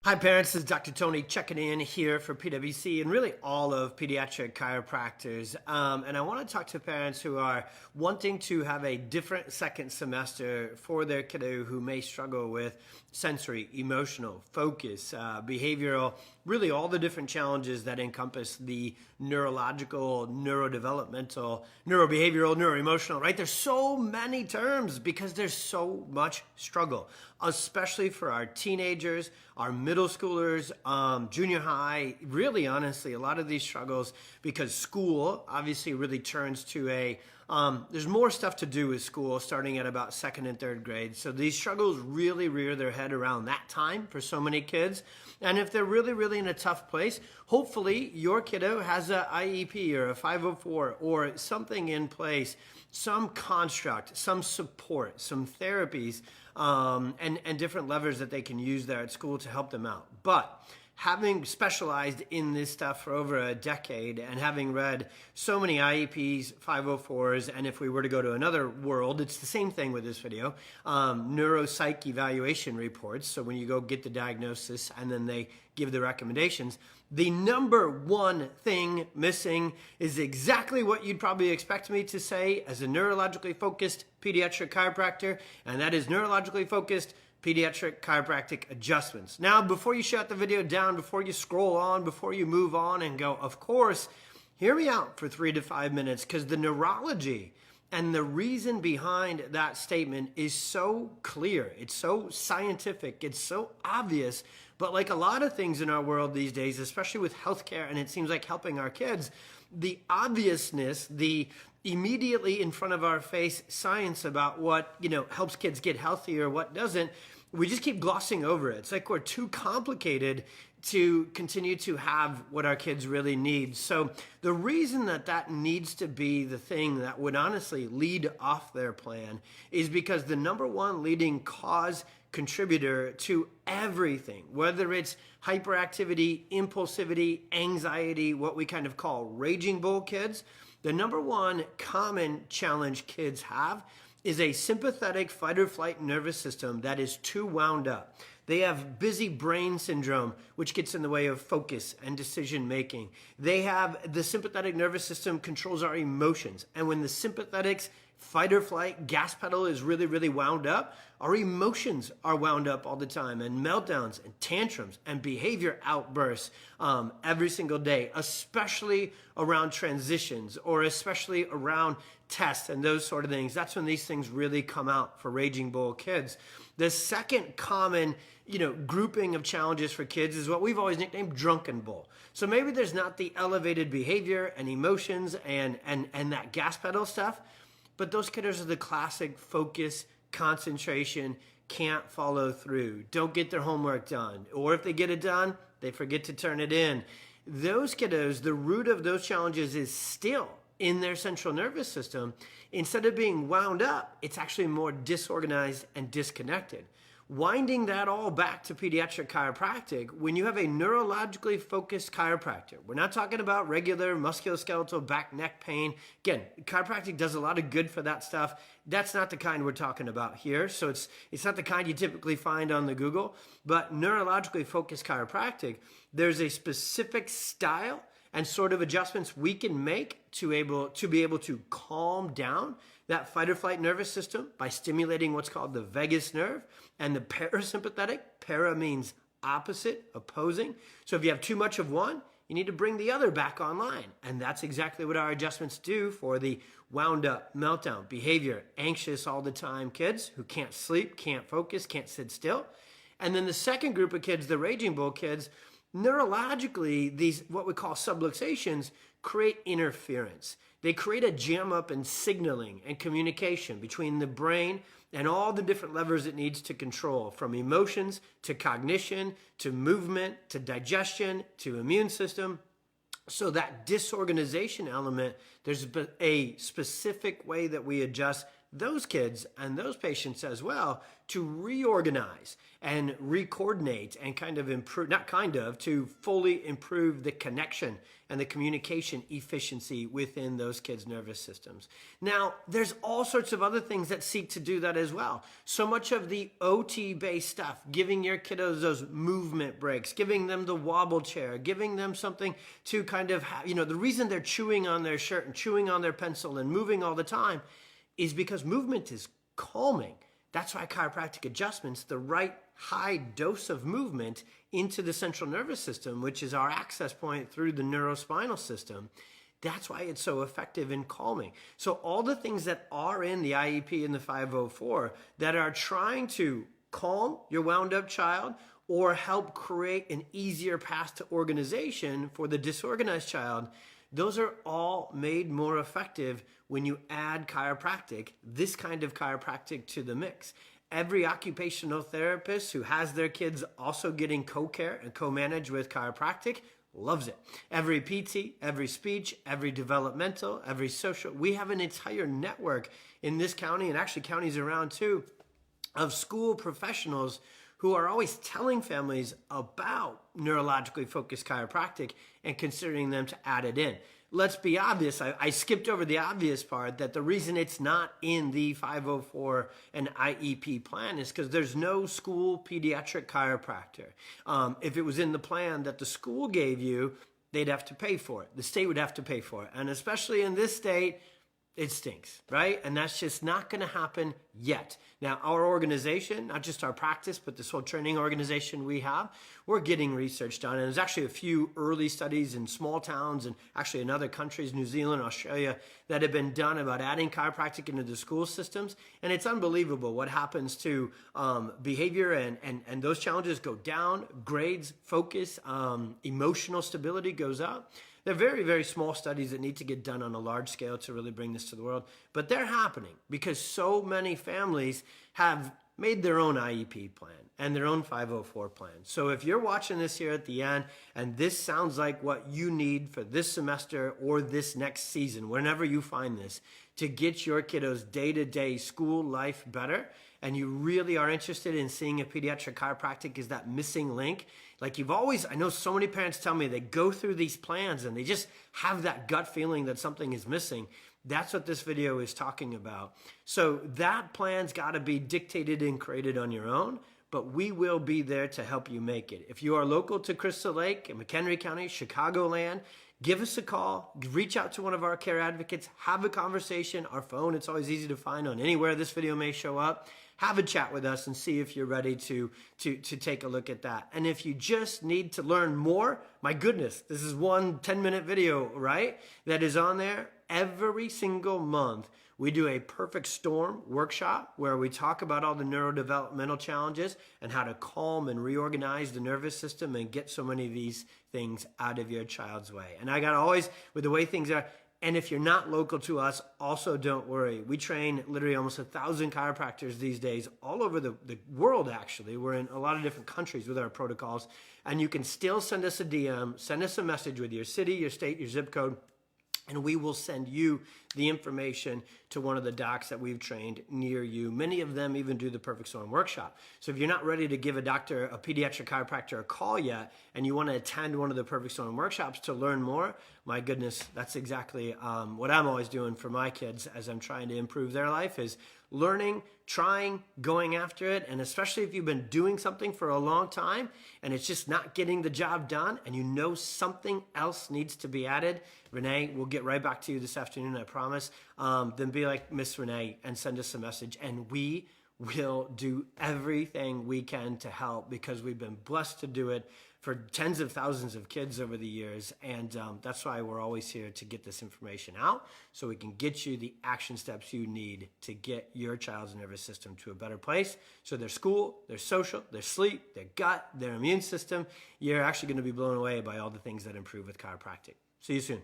Hi parents, this is Dr. Tony checking in here for PwC and really all of pediatric chiropractors. And I want to talk to parents who are wanting to have a different second semester for their kiddo who may struggle with sensory, emotional, focus, behavioral, really all the different challenges that encompass the neurological, neurodevelopmental, neurobehavioral, neuro-emotional, right? There's so many terms because there's so much struggle, especially for our teenagers, our middle schoolers, junior high, really honestly, a lot of these struggles because school obviously really turns to there's more stuff to do with school starting at about second and third grade. So these struggles really rear their head around that time for so many kids. And if they're really in a tough place, hopefully your kiddo has a IEP or a 504 or something in place, some construct, some support, some therapies, and different levers that they can use there at school to help them out. But having specialized in this stuff for over a decade and having read so many IEPs, 504s, and if we were to go to another world, it's the same thing with this video, neuropsych evaluation reports. So when you go get the diagnosis and then they give the recommendations, the number one thing missing is exactly what you'd probably expect me to say as a neurologically focused pediatric chiropractor, and that is neurologically focused pediatric chiropractic adjustments. Now, before you shut the video down, before you scroll on, before you move on and go, of course, hear me out for 3 to 5 minutes because the neurology and the reason behind that statement is so clear. It's so scientific. It's so obvious. But like a lot of things in our world these days, especially with healthcare, and it seems like helping our kids, the obviousness, the immediately in front of our face science about what, helps kids get healthier, what doesn't, we just keep glossing over it. It's like we're too complicated to continue to have what our kids really need. So the reason that needs to be the thing that would honestly lead off their plan is because the number one leading cause contributor to everything, whether it's hyperactivity, impulsivity, anxiety, what we kind of call raging bull kids, the number one common challenge kids have is a sympathetic fight or flight nervous system that is too wound up. They have busy brain syndrome, which gets in the way of focus and decision making. They have the sympathetic nervous system controls our emotions. And when the sympathetics fight or flight gas pedal is really wound up, our emotions are wound up all the time, and meltdowns and tantrums and behavior outbursts every single day, especially around transitions or especially around tests and those sort of things. That's when these things really come out for raging bull kids. The second common grouping of challenges for kids is what we've always nicknamed drunken bull. So maybe there's not the elevated behavior and emotions and that gas pedal stuff, but those kiddos are the classic focus, concentration, can't follow through, don't get their homework done, or if they get it done, they forget to turn it in. Those kiddos, the root of those challenges is still in their central nervous system. Instead of being wound up, it's actually more disorganized and disconnected. Winding that all back to pediatric chiropractic, when you have a neurologically focused chiropractor, we're not talking about regular musculoskeletal back neck pain. Again, chiropractic does a lot of good for that stuff. That's not the kind we're talking about here. So it's not the kind you typically find on the Google, but neurologically focused chiropractic, there's a specific style and sort of adjustments we can make to be able to calm down that fight or flight nervous system by stimulating what's called the vagus nerve and the parasympathetic. Para means opposite, opposing. So if you have too much of one, you need to bring the other back online. And that's exactly what our adjustments do for the wound up, meltdown, behavior, anxious all the time kids who can't sleep, can't focus, can't sit still. And then the second group of kids, the raging bull kids, neurologically, these what we call subluxations create interference. They create a jam up in signaling and communication between the brain and all the different levers it needs to control, from emotions to cognition to movement to digestion to immune system. So that disorganization element, there's a specific way that we adjust those kids and those patients as well to reorganize and re-coordinate and kind of improve, to fully improve the connection and the communication efficiency within those kids' nervous systems. Now, there's all sorts of other things that seek to do that as well. So much of the OT-based stuff, giving your kiddos those movement breaks, giving them the wobble chair, giving them something to kind of have, the reason they're chewing on their shirt and chewing on their pencil and moving all the time is because movement is calming. That's why chiropractic adjustments, the right high dose of movement into the central nervous system, which is our access point through the neurospinal system, that's why it's so effective in calming. So all the things that are in the IEP and the 504 that are trying to calm your wound up child or help create an easier path to organization for the disorganized child, those are all made more effective when you add chiropractic, this kind of chiropractic, to the mix. Every occupational therapist who has their kids also getting co-care and co-manage with chiropractic loves it. Every PT, every speech, every developmental, every social, we have an entire network in this county and actually counties around too of school professionals who are always telling families about neurologically focused chiropractic and considering them to add it in. Let's be obvious. I skipped over the obvious part that the reason it's not in the 504 and IEP plan is because there's no school pediatric chiropractor. If it was in the plan that the school gave you, they'd have to pay for it. The state would have to pay for it. And especially in this state, it stinks, right? And that's just not going to happen yet. Now, our organization, not just our practice, but this whole training organization we have, we're getting research done. And there's actually a few early studies in small towns and actually in other countries, New Zealand, Australia, that have been done about adding chiropractic into the school systems. And it's unbelievable what happens to behavior and those challenges go down, grades, focus, emotional stability goes up. They're very, very small studies that need to get done on a large scale to really bring this to the world. But they're happening because so many families have made their own IEP plan and their own 504 plan. So if you're watching this here at the end and this sounds like what you need for this semester or this next season, whenever you find this, to get your kiddos' day-to-day school life better, and you really are interested in seeing if pediatric chiropractic is that missing link, like you've always, I know so many parents tell me they go through these plans and they just have that gut feeling that something is missing. That's what this video is talking about. So that plan's got to be dictated and created on your own, but we will be there to help you make it. If you are local to Crystal Lake and McHenry County, Chicagoland, give us a call, reach out to one of our care advocates, have a conversation. Our phone, it's always easy to find on anywhere this video may show up. Have a chat with us and see if you're ready to take a look at that. And if you just need to learn more, my goodness, this is one 10-minute video, right? That is on there. Every single month, we do a perfect storm workshop where we talk about all the neurodevelopmental challenges and how to calm and reorganize the nervous system and get so many of these things out of your child's way. And I got always, with the way things are, and if you're not local to us, also don't worry. We train literally almost 1,000 chiropractors these days all over the world, actually. We're in a lot of different countries with our protocols. And you can still send us a DM, send us a message with your city, your state, your zip code, and we will send you the information to one of the docs that we've trained near you. Many of them even do the Perfect Storm workshop. So if you're not ready to give a doctor, a pediatric chiropractor, a call yet, and you want to attend one of the Perfect Storm workshops to learn more, my goodness, that's exactly what I'm always doing for my kids as I'm trying to improve their life, is learning, trying, going after it. And especially if you've been doing something for a long time and it's just not getting the job done and you know something else needs to be added, Renee, we'll get right back to you this afternoon, I promise. Then be like Miss Renee and send us a message, and we will do everything we can to help, because we've been blessed to do it for tens of thousands of kids over the years. And that's why we're always here to get this information out so we can get you the action steps you need to get your child's nervous system to a better place. So their school, their social, their sleep, their gut, their immune system, you're actually going to be blown away by all the things that improve with chiropractic. See you soon.